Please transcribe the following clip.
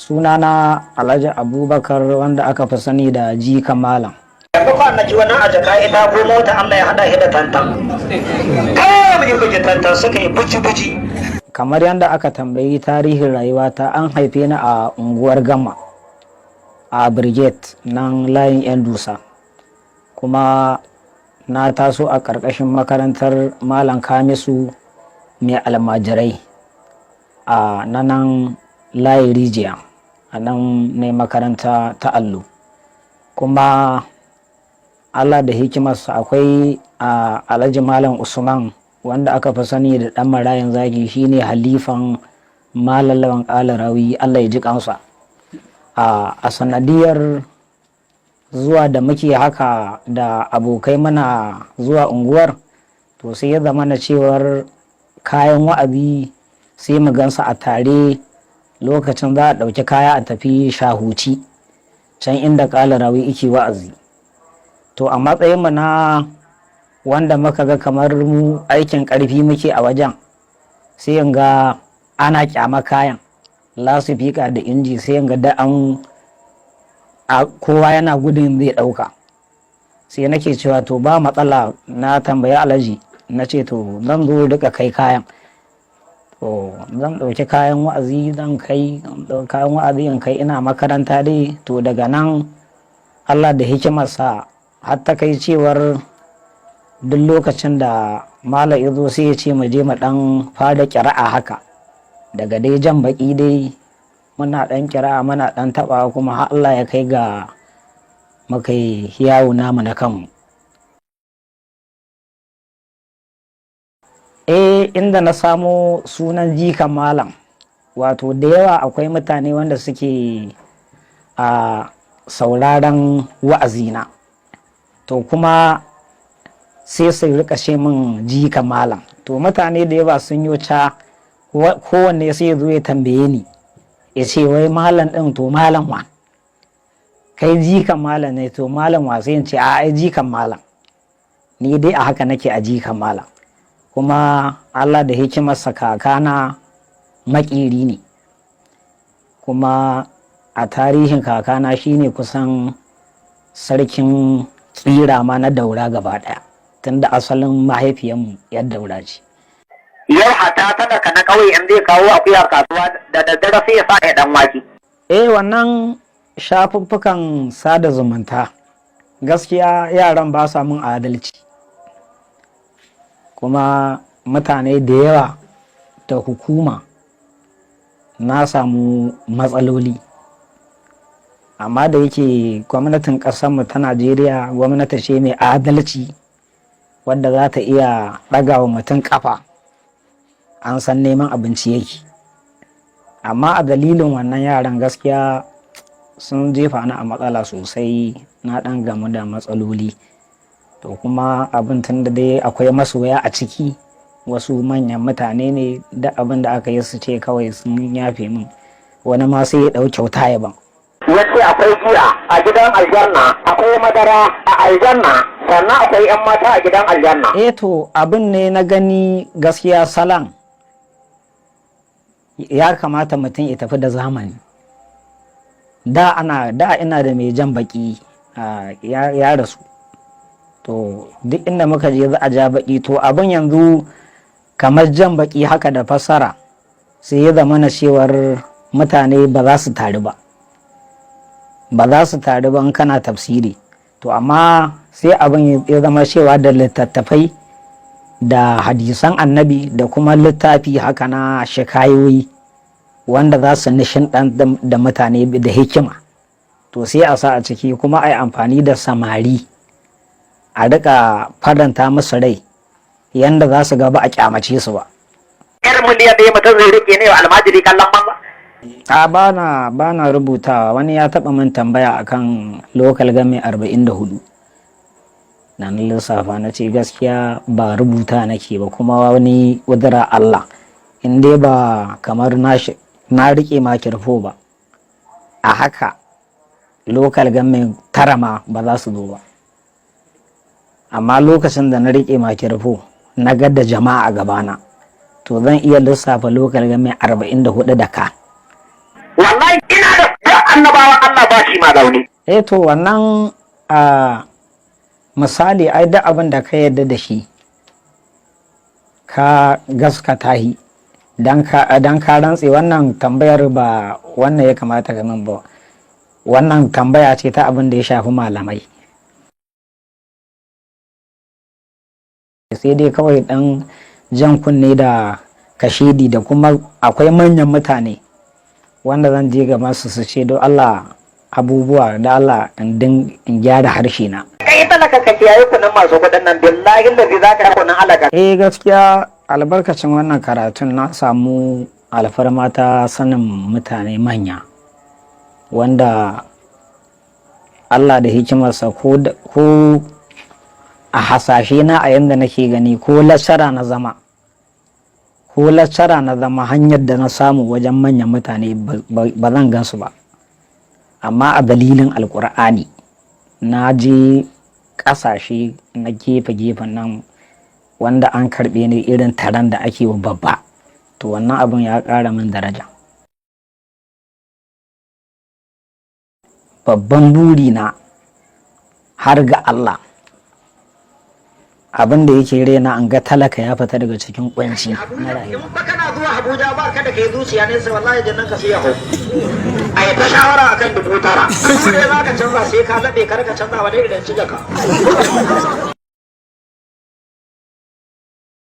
Sunana Alhaji Abubakar wanda aka fi sani da Jika Malam. Yanzu kwanaki wani a jaka ita ko mota Allah ya haɗa shi da tantan. Kawai mu yi buji tantan suka yi buji-buji. Kamar yadda aka tambayi tarihin rayuwata, an haife ni a unguwar Gama a Brigade nan layin 'yan dusa. Kuma na taso a ƙarƙashin makarantar Malam Kamisu mai almajirai a nan layin Rijiya, a nan ne makaranta ta allo. Kuma Allah da hikimarsa akwai a Alhaji Malam Usman wanda aka fi sani da ɗan marayan zagi, shine halifan Malam Lawan Kalarawi, Allah ya ji kansa. A sanadiyar zuwa da muke haka da abokai mana zuwa unguwar, to sai ya zama na cewar kayan wa'azi sai mu gansa a tare lokacin za a ɗauki kaya a tafi Shahuci can inda Kalarawi ike wa'azi. To a matsayinmu na wanda muka ga kamar mu aikin ƙarfi muke a wajen, sai in ga ana kyama kayan lasifika da inji, sai in ga da kowa yana gudun zai ɗauka. Sai nake cewa to ba matsala, na tambayi Alhaji na ce to zan zo rika kai kayan, to zan ɗauki kayan wa'azi zan kai kayan wa'azi in kai, ina makaranta dai. To daga nan Allah da hikimarsa har ta kai cewar duk lokacin da Malam ya zo sai ya ce mu je mu ɗan fara ƙira'a haka, daga dai jan baƙi dai muna ɗan ƙira'a muna ɗan taɓa, kuma har Allah ya kai ga muka yi yawo namu na kanmu. Inda na samo sunan Jika Malam, wato da yawa akwai mutane wanda suke a sauraron wa'azina, to kuma sai su rika ce min Jika Malam. To mutane da yawa sun yi ca, kowanne sai ya zo ya tambaye ni ya ce wai malam ɗin to malam wa, kai Jikan Malam ne, to malam wa? Sai in ce a ai Jikan Malam, ni dai a haka nake a Jikan Malam. Kuma Allah da hikimarsa kakana makeri ne, kuma a tarihin kakana shine kusan sarkin tsira ma na Daura gaba ɗaya, tunda asalin mahaifiyanmu yar Daura ce. Yau hata talaka na ƙauye in zai kawo akuya kasuwa da daddare sai ya sa ya ɗan wake. Wannan shafuffukan sada zumunta gaskiya yaran ba sa mun adalci, kuma mutane da yawa da hukuma na samu matsaloli. Amma da yake gwamnatin ƙasarmu ta Najeriya gwamnati ce mai adalci, wadda za ta iya ɗaga wa mutum ƙafa, an san neman abinci yake. Amma a dalilin wannan yaran gaskiya sun jefa ni a matsala sosai, na ɗan gamu da matsaloli. To kuma abin tun da dai akwai masoya a ciki, wasu manyan mutane ne, da abin da aka yi su ce kawai sun yafe min, wani ma sai ya ɗau kyauta ya ban. Yace akwai giya a gidan aljanna, akwai madara a aljanna, sannan akwai 'yan mata a gidan aljanna. To abin ne na gani gaskiya salan ya kamata mutum ya tafi da zamani. Da ina da mai jan baki ya rasu, to duk inda muka je za a ja baki. To abin yanzu kamar jan baki haka da fassara, sai ya zama na cewar mutane ba za su taru ba in kana tafsiri. To amma sai abin ya zama cewa da littattafai da hadisan annabi da kuma littafi haka na shikayoyi wanda za su nishin da mutane da hikima, to sai a sa a ciki, kuma a yi amfani da samari a rika faranta musu rai yanda za su gaba a kyamace su ba. Yar miliyan ɗaya mutum zai rike ne wa almajiri kallon banza? Ba na rubutawa. Wani ya taɓa min tambaya akan local game 44 na lissafa, na ce gaskiya ba rubuta nake ba, kuma wani ƙudura Allah, in dai ba kamar na rike makirfo ba, a haka local game 9 ma ba za su zo ba. Amma lokacin da na rike makirfo na ga da jama'a a gabana, to zan iya lissafa local game 44 da ka. Wallahi ina shi ma zaune. To wannan misali ai da abin da ka yarda da shi ka gaskata shi dan ka rantse, wannan tambayar ba wannan ya kamata ga min ba, wannan tambaya ce ta abin da ya shafi malamai. Sai dai kawai dan jan kunne da kashedi, da kuma akwai manyan mutane wanda zan je ga masu su ce don Allah abubuwa da Allah in gyara harshe na. Kai talaka ka kiyaye kunan masu kudin nan, billahi da za ka kunan alaka. Gaskiya albarkacin wannan karatun na samu alfarma ta sanin mutane manya wanda Allah da hikimarsa ko a hasashe na a yanda nake gani ko lasara na zama hanyar da na samu wajen manyan mutane ba zan gansu ba, amma a dalilin alkur'ani na je ƙasashe na gefen nan wanda an karɓe ni irin taron da ake wa babba, to wannan abin ya ƙara min daraja. Babban buri na har ga Allah abin da yake rena an ga talaka ya fita daga cikin kunci na rayuwa. In ba kana zuwa Abuja ba ka da kai zuciya ne sai wallahi jannan ka sai ya hau. A yi ta shawara akan 9,000. Kuma ne za ka canza sai ka laɓe kar ka canza wa dai idan ci jaka.